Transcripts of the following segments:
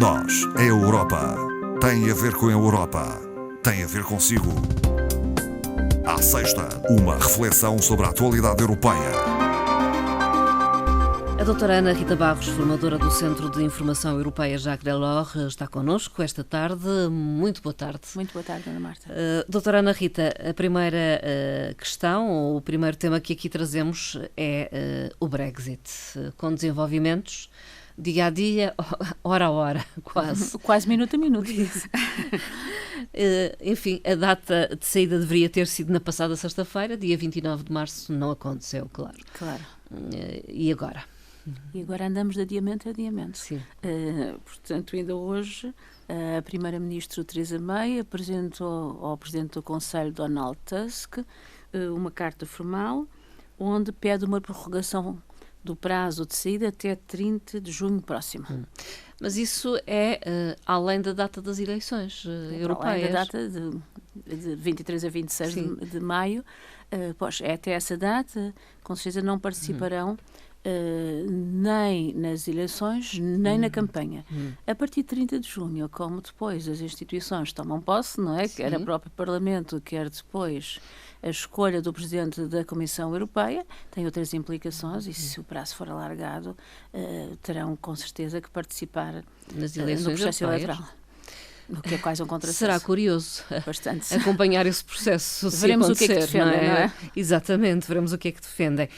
Nós, a Europa, tem a ver com a Europa, tem a ver consigo. À sexta, uma reflexão sobre a atualidade europeia. A doutora Ana Rita Barros, formadora do Centro de Informação Europeia Jacques Delors, está connosco esta tarde. Muito boa tarde. Muito boa tarde, Ana Marta. Doutora Ana Rita, a primeira questão, ou o primeiro tema que aqui trazemos é o Brexit, com desenvolvimentos dia a dia, hora a hora, quase. Quase minuto a minuto. Enfim, a data de saída deveria ter sido na passada sexta-feira, dia 29 de março, não aconteceu, claro. Claro. E agora? E agora andamos de adiamento a adiamento. Sim. Portanto, ainda hoje, a Primeira-Ministra Theresa May apresentou ao Presidente do Conselho, Donald Tusk, uma carta formal onde pede uma prorrogação do prazo de saída até 30 de junho próximo. Mas isso é além da data das eleições europeias. Além da data de 23 a 26 de maio. Pois, até essa data, com certeza não participarão nem nas eleições, nem na campanha. A partir de 30 de junho, como depois as instituições tomam posse, não é? Quer o próprio Parlamento, quer depois a escolha do Presidente da Comissão Europeia, tem outras implicações e se o prazo for alargado, terão com certeza que participar nas eleições no processo europeias. eleitoral. O que é quase um contrassenso. Será curioso bastante acompanhar esse processo. Veremos o que é que defendem, não é? Exatamente, veremos o que é que defendem.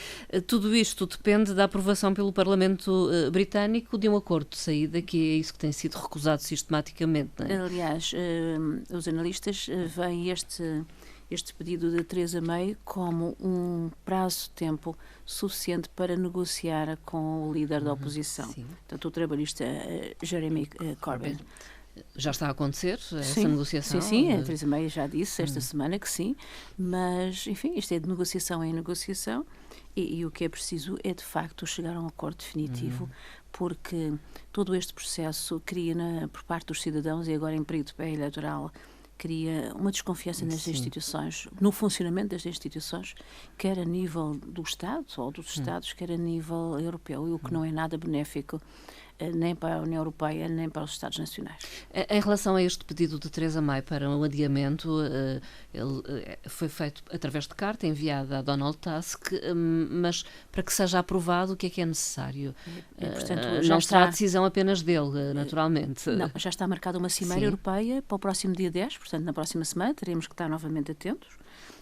Tudo isto depende da aprovação pelo Parlamento britânico de um acordo de saída, que é isso que tem sido recusado sistematicamente, não é? Aliás, os analistas veem este pedido de Theresa May como um prazo de tempo suficiente para negociar com o líder da oposição, portanto, o trabalhista Jeremy Corbyn. Já está a acontecer essa negociação? Sim, a Theresa May já disse esta semana que sim, mas, enfim, isto é de negociação em negociação e o que é preciso é, de facto, chegar a um acordo definitivo, porque todo este processo cria, por parte dos cidadãos, e agora em período pré-eleitoral, cria uma desconfiança nas instituições, no funcionamento das instituições, quer a nível do Estado ou dos Estados, quer a nível europeu, e o que não é nada benéfico nem para a União Europeia, nem para os Estados Nacionais. Em relação a este pedido de Theresa May para um adiamento, ele foi feito através de carta enviada a Donald Tusk, mas para que seja aprovado, o que é necessário? Portanto, não será a decisão apenas dele, naturalmente. Não, já está marcada uma cimeira europeia para o próximo dia 10, portanto, na próxima semana, teremos que estar novamente atentos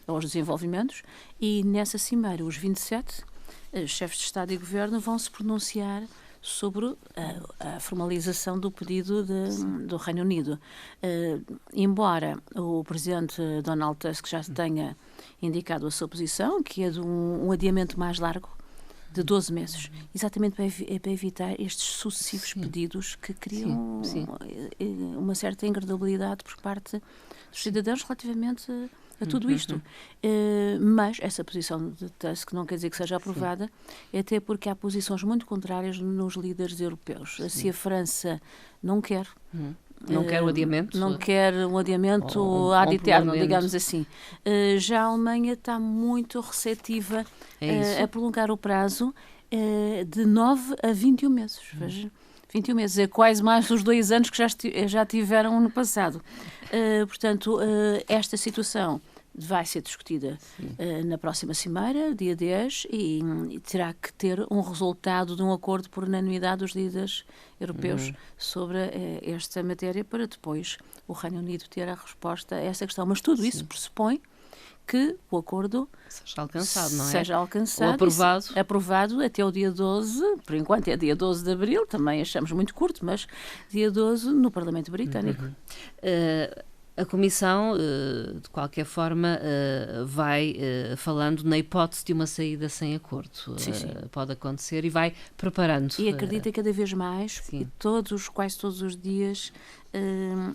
aos desenvolvimentos, e nessa cimeira os 27 chefes de Estado e Governo vão se pronunciar sobre a formalização do pedido do Reino Unido. Embora o Presidente Donald Tusk já tenha indicado a sua posição, que é de um adiamento mais largo, de 12 meses, exatamente para evitar estes sucessivos pedidos que criam uma certa incredibilidade por parte dos cidadãos relativamente a tudo isto. Mas essa posição de Tusk não quer dizer que seja aprovada, até porque há posições muito contrárias nos líderes europeus. Se a França não quer... Não quer o adiamento? Não quer um adiamento ad eterno, digamos assim. Já a Alemanha está muito receptiva a prolongar o prazo de 9 a 21 meses. Veja, 21 meses, é quase mais dos 2 anos que já tiveram no passado. Portanto, esta situação vai ser discutida na próxima cimeira, dia 10, e terá que ter um resultado de um acordo por unanimidade dos líderes europeus sobre esta matéria, para depois o Reino Unido ter a resposta a essa questão. Mas tudo isso pressupõe que o acordo seja alcançado, não é? Seja alcançado, ou aprovado até o dia 12, por enquanto é dia 12 de abril, também achamos muito curto, mas dia 12 no Parlamento Britânico. A Comissão, de qualquer forma, vai falando na hipótese de uma saída sem acordo. Pode acontecer e vai preparando. E acredita cada vez mais, e quase todos os dias,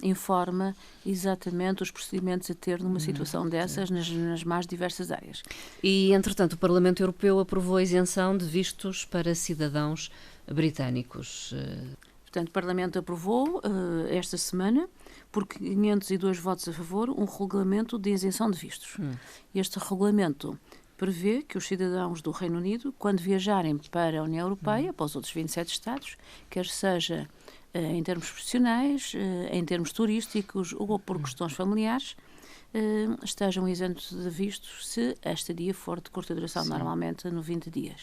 informa exatamente os procedimentos a ter numa situação dessas nas mais diversas áreas. E, entretanto, o Parlamento Europeu aprovou a isenção de vistos para cidadãos britânicos. Portanto, o Parlamento aprovou esta semana, por 502 votos a favor, um regulamento de isenção de vistos. Este regulamento prevê que os cidadãos do Reino Unido, quando viajarem para a União Europeia, para os outros 27 Estados, quer seja em termos profissionais, em termos turísticos ou por questões familiares, estejam isentos de vistos se a estadia for de curta duração, normalmente no 20 dias.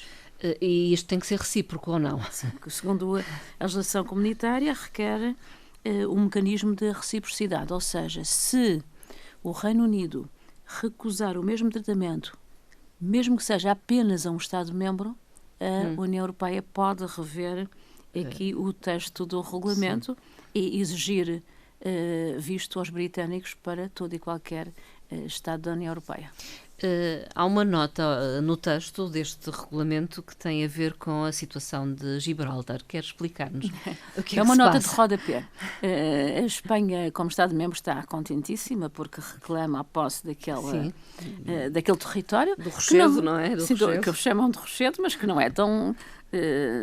E isto tem que ser recíproco ou não? Segundo a legislação comunitária, requer um mecanismo de reciprocidade, ou seja, se o Reino Unido recusar o mesmo tratamento, mesmo que seja apenas a um Estado-membro, a União Europeia pode rever aqui o texto do regulamento e exigir visto aos britânicos para todo e qualquer Estado da União Europeia. Há uma nota no texto deste regulamento que tem a ver com a situação de Gibraltar. Quer explicar-nos o que é uma nota passa? de rodapé. A Espanha, como Estado-membro, está contentíssima porque reclama a posse daquele território. Do rochedo, não é? Que eles chamam de rochedo, mas que não é tão...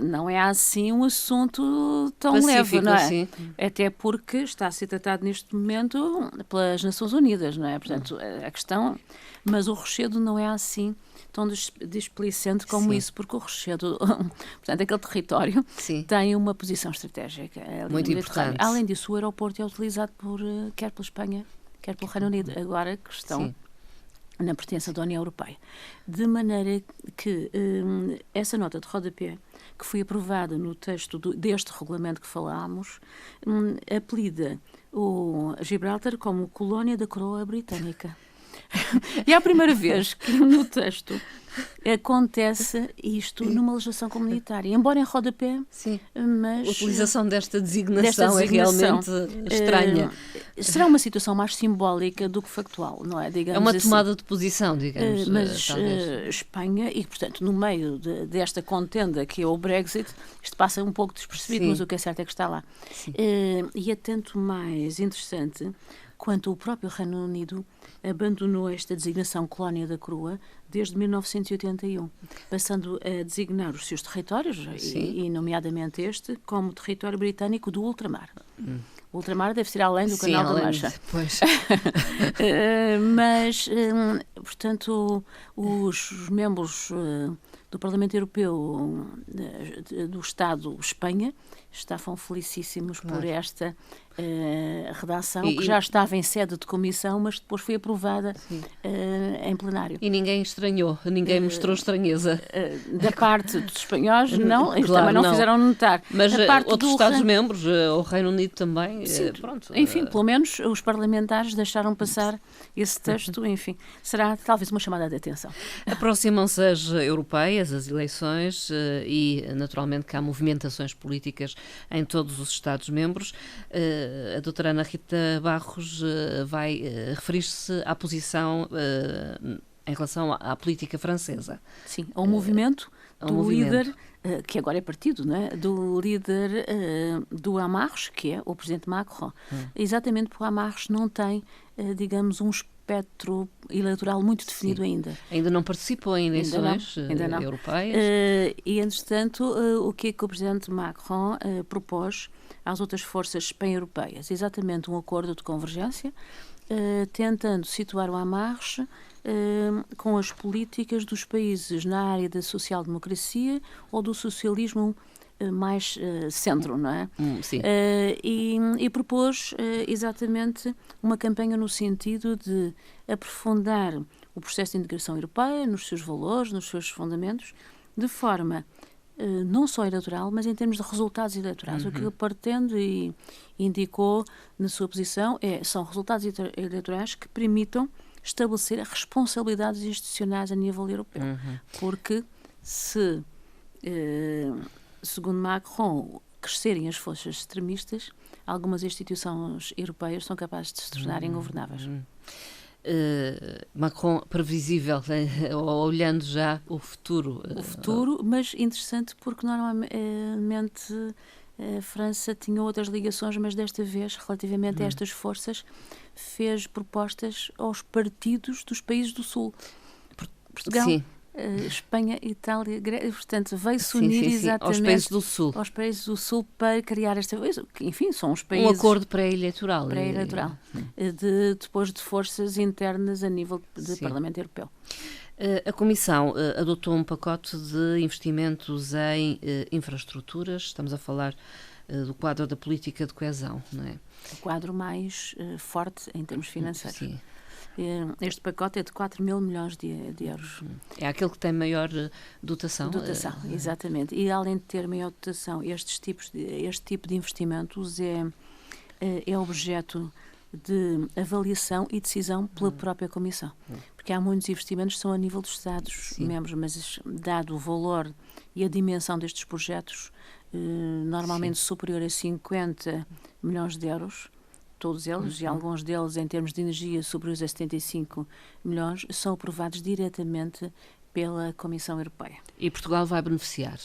não é assim um assunto tão pacífico, leve, não é? Sim. Até porque está a ser tratado neste momento pelas Nações Unidas, não é? Portanto, a questão... Mas o rochedo não é assim tão displicente como isso, porque o rochedo, portanto, aquele território tem uma posição estratégica. Muito importante. Além disso, o aeroporto é utilizado quer pela Espanha, quer pelo Reino Unido. Agora, que estão na pertença da União Europeia. De maneira que essa nota de rodapé, que foi aprovada no texto deste regulamento que falámos, apelida o Gibraltar como colónia da coroa britânica. E é a primeira vez que no texto acontece isto numa legislação comunitária, embora em rodapé, mas a utilização desta designação é realmente estranha. Será uma situação mais simbólica do que factual, não é? Digamos, é uma tomada de posição, digamos. Mas Espanha, e portanto no meio desta contenda que é o Brexit, isto passa um pouco despercebido, mas o que é certo é que está lá. E é tanto mais interessante quanto o próprio Reino Unido abandonou esta designação colónia da coroa desde 1981, passando a designar os seus territórios, e nomeadamente este, como território britânico do ultramar. O ultramar deve ser além do Canal da Mancha. Pois. Mas, portanto, os membros do Parlamento Europeu do Estado Espanha estavam felicíssimos por esta redação, que já estava em sede de comissão, mas depois foi aprovada em plenário. E ninguém estranhou, ninguém mostrou estranheza. Da parte dos espanhóis, não, eles também não fizeram notar. Mas outros Estados-membros, o Reino Unido também, pronto. Enfim, pelo menos os parlamentares deixaram passar esse texto, enfim, será talvez uma chamada de atenção. Aproximam-se as europeias, as eleições, e naturalmente que há movimentações políticas em todos os Estados-membros. A doutora Ana Rita Barros vai referir-se à posição em relação à política francesa. Sim, ao movimento do líder, que agora é partido, não é? Do líder do Hamas, que é o presidente Macron. Exatamente porque o Hamas não tem, digamos, um espectro eleitoral muito definido ainda. Ainda não participou em eleições europeias. E, entretanto, o que é que o presidente Macron propôs às outras forças pan-europeias? Exatamente um acordo de convergência, tentando situar o Hamas com as políticas dos países na área da social-democracia ou do socialismo mais centro, não é? Sim. E propôs exatamente uma campanha no sentido de aprofundar o processo de integração europeia nos seus valores, nos seus fundamentos, de forma não só eleitoral, mas em termos de resultados eleitorais. O que ele pretende e indicou na sua posição são resultados eleitorais que permitam estabelecer responsabilidades institucionais a nível europeu. Porque se, segundo Macron, crescerem as forças extremistas, algumas instituições europeias são capazes de se tornarem ingovernáveis. Macron previsível, olhando já o futuro. O futuro, mas interessante porque normalmente a França tinha outras ligações, mas desta vez, relativamente a estas forças, fez propostas aos partidos dos países do Sul. Portugal, Espanha, Itália, Grécia, portanto, veio-se unir exatamente aos países do Sul. Aos países do Sul para criar esta coisa. Enfim, são os países... Um acordo pré-eleitoral. Depois de forças internas a nível de Parlamento Europeu. A Comissão adotou um pacote de investimentos em infraestruturas. Estamos a falar do quadro da política de coesão, não é? O quadro mais forte em termos financeiros. Sim. Este pacote é de 4 mil milhões de euros. É aquele que tem maior dotação. Dotação, exatamente. E além de ter maior dotação, este tipo de investimentos é objeto de avaliação e decisão pela própria Comissão. Porque há muitos investimentos que são a nível dos Estados-membros, mas dado o valor e a dimensão destes projetos, normalmente superior a 50 milhões de euros, todos eles, e alguns deles em termos de energia superiores a 75 milhões, são aprovados diretamente pela Comissão Europeia. E Portugal vai beneficiar?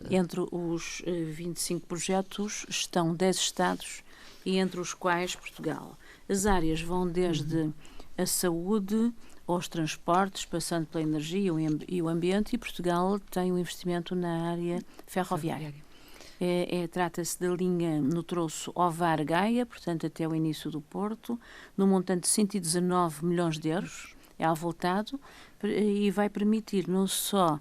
Entre os 25 projetos estão 10 Estados, e entre os quais Portugal. As áreas vão desde a saúde aos transportes, passando pela energia e o ambiente, e Portugal tem um investimento na área ferroviária. Trata-se da linha no troço Ovar-Gaia, portanto até o início do Porto, no montante de 119 milhões de euros, é avultado, e vai permitir não só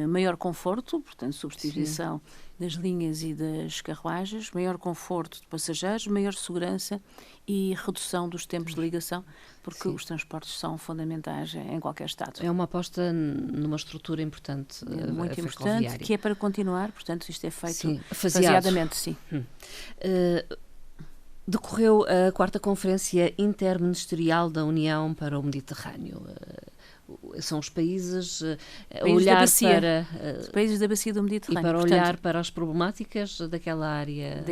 maior conforto, portanto substituição das linhas e das carruagens, maior conforto de passageiros, maior segurança e redução dos tempos de ligação, porque os transportes são fundamentais em qualquer Estado. É uma aposta numa estrutura importante, muito importante, que é para continuar, portanto isto é feito faseadamente, sim. Decorreu a 4ª Conferência Interministerial da União para o Mediterrâneo. São os países a olhar para os países da bacia do Mediterrâneo. E para olhar para as problemáticas daquela área.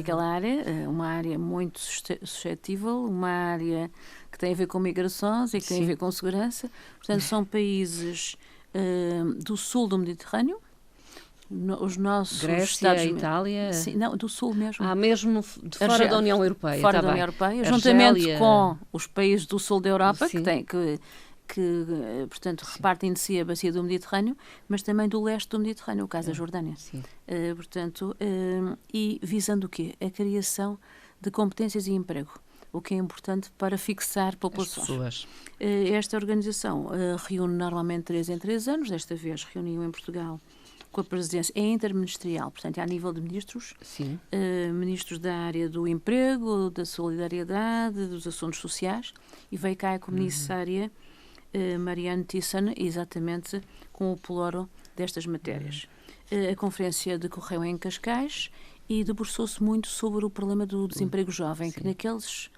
Uma área muito suscetível, uma área que tem a ver com migrações e que tem a ver com segurança. Portanto, são países do sul do Mediterrâneo. Os nossos Grécia, Estados, Itália? Sim, não, do sul mesmo. Mesmo de fora da União Europeia. Fora da União Europeia, juntamente com os países do sul da Europa, que portanto, repartem de si a bacia do Mediterrâneo, mas também do leste do Mediterrâneo, o caso da Jordânia. E visando o quê? A criação de competências e emprego, o que é importante para fixar populações. Esta organização reúne normalmente 3 em 3 anos, desta vez reuniu em Portugal com a presidência, é interministerial, portanto é a nível de ministros, ministros da área do emprego, da solidariedade, dos assuntos sociais, e veio cá a comissária Marianne Thyssen, exatamente com o pelouro destas matérias. A conferência decorreu em Cascais e debruçou-se muito sobre o problema do desemprego jovem, que naqueles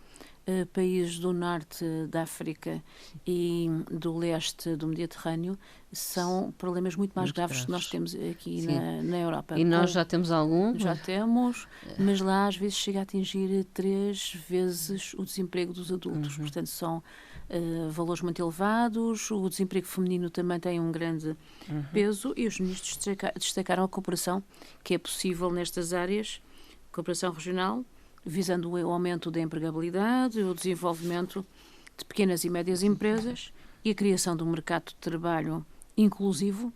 países do norte da África e do leste do Mediterrâneo são problemas muito mais graves que nós temos aqui na Europa. E nós já temos alguns? Já temos, mas lá às vezes chega a atingir 3 vezes o desemprego dos adultos. Portanto, são valores muito elevados. O desemprego feminino também tem um grande peso, e os ministros destacaram a cooperação que é possível nestas áreas, cooperação regional, visando o aumento da empregabilidade, o desenvolvimento de pequenas e médias empresas e a criação de um mercado de trabalho inclusivo,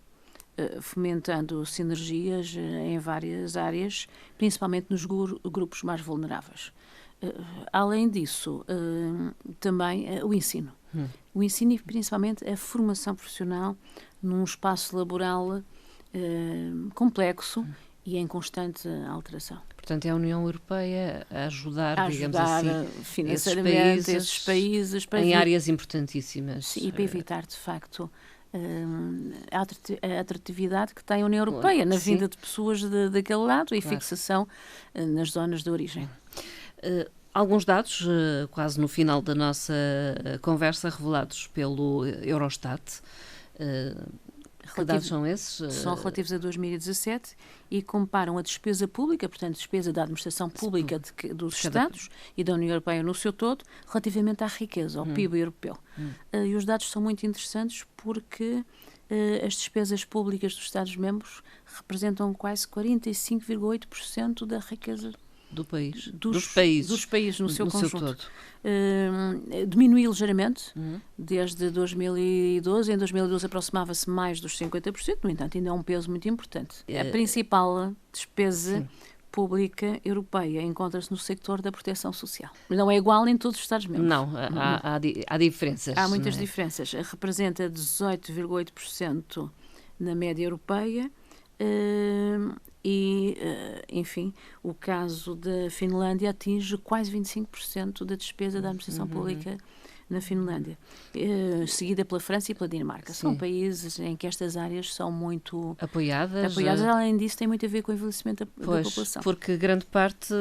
fomentando sinergias em várias áreas, principalmente nos grupos mais vulneráveis. Além disso, também o ensino. O ensino e principalmente a formação profissional num espaço laboral complexo e em constante alteração. Portanto, é a União Europeia a ajudar digamos assim, financeiramente esses países em áreas importantíssimas. Sim, e para evitar, de facto, a atratividade que tem a União Europeia na vinda de pessoas daquele lado e fixação nas zonas de origem. Alguns dados, quase no final da nossa conversa, revelados pelo Eurostat. Que dados são esses? São relativos a 2017 e comparam a despesa pública, portanto, despesa da administração pública dos Estados e da União Europeia no seu todo, relativamente à riqueza, ao PIB europeu. E os dados são muito interessantes porque as despesas públicas dos Estados-membros representam quase 45,8% da riqueza do país. Dos países no seu conjunto. Diminuiu ligeiramente desde 2012. Em 2012 aproximava-se mais dos 50%, no entanto ainda é um peso muito importante. A principal despesa pública europeia encontra-se no sector da proteção social. Não é igual em todos os Estados-membros. Não, há diferenças. Há muitas diferenças. Representa 18,8% na média europeia e, enfim, o caso da Finlândia atinge quase 25% da despesa da administração pública na Finlândia, seguida pela França e pela Dinamarca. São países em que estas áreas são muito apoiadas. Além disso, tem muito a ver com o envelhecimento da população. Porque grande parte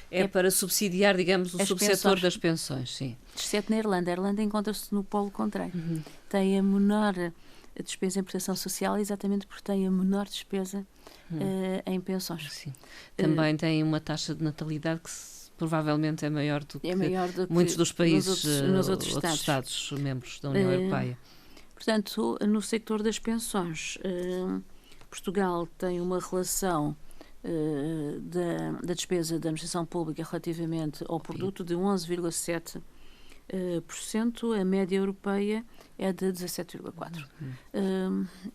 é para subsidiar, digamos, o subsetor das pensões. Sim. Exceto na Irlanda. A Irlanda encontra-se no polo contrário. Tem a menor despesa em prestação social exatamente porque tem a menor despesa em pensões. Sim. Também tem uma taxa de natalidade que provavelmente é maior do que muitos dos países, nos outros Estados membros da União Europeia. Portanto, no sector das pensões, Portugal tem uma relação da despesa da administração pública relativamente ao produto de 11,7%. A média europeia é de 17,4%.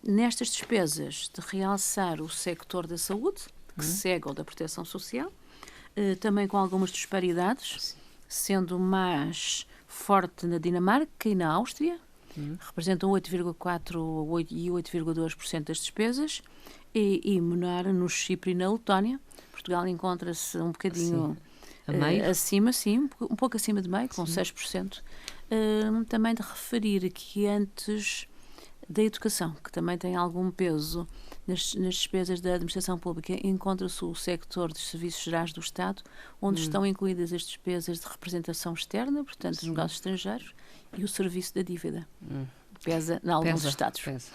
Nestas despesas, de realçar o sector da saúde, que segue ao da proteção social, também com algumas disparidades, sendo mais forte na Dinamarca e na Áustria, representam 8,4% e 8,2% das despesas, e menor no Chipre e na Letónia. Portugal encontra-se um bocadinho acima, um pouco acima de meio, com 6%. Também de referir que antes da educação, que também tem algum peso nas despesas da administração pública, encontra-se o sector dos serviços gerais do Estado, onde estão incluídas as despesas de representação externa, portanto, dos negócios estrangeiros, e o serviço da dívida. Pesa em alguns Estados. Pesa.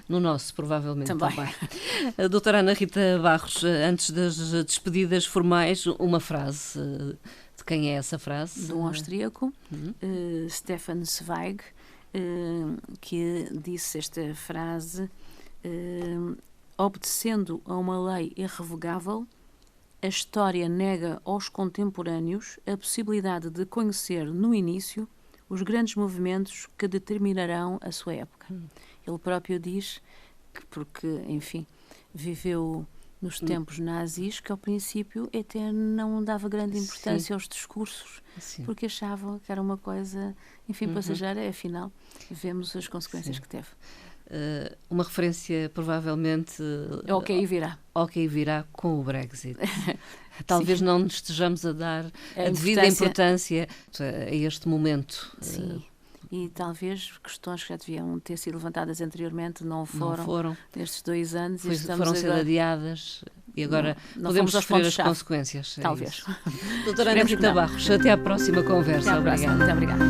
No nosso, provavelmente, também. Também. A doutora Ana Rita Barros, antes das despedidas formais, uma frase. De quem é essa frase? De um austríaco, Stefan Zweig, que disse esta frase: obedecendo a uma lei irrevogável, a história nega aos contemporâneos a possibilidade de conhecer no início os grandes movimentos que determinarão a sua época. Ele próprio diz que, porque, enfim, viveu nos tempos nazis, que ao princípio até não dava grande importância aos discursos, porque achavam que era uma coisa, enfim, passageira. Afinal, vemos as consequências que teve. Uma referência provavelmente ao que aí virá com o Brexit. Talvez não nos estejamos a dar a devida importância a este momento. Sim. E talvez questões que já deviam ter sido levantadas anteriormente não foram nestes 2 anos. Foram sendo adiadas e agora não podemos sofrer as consequências. Talvez. Doutora Ana Rita Barros, até à próxima conversa. Até à próxima. Muito obrigada.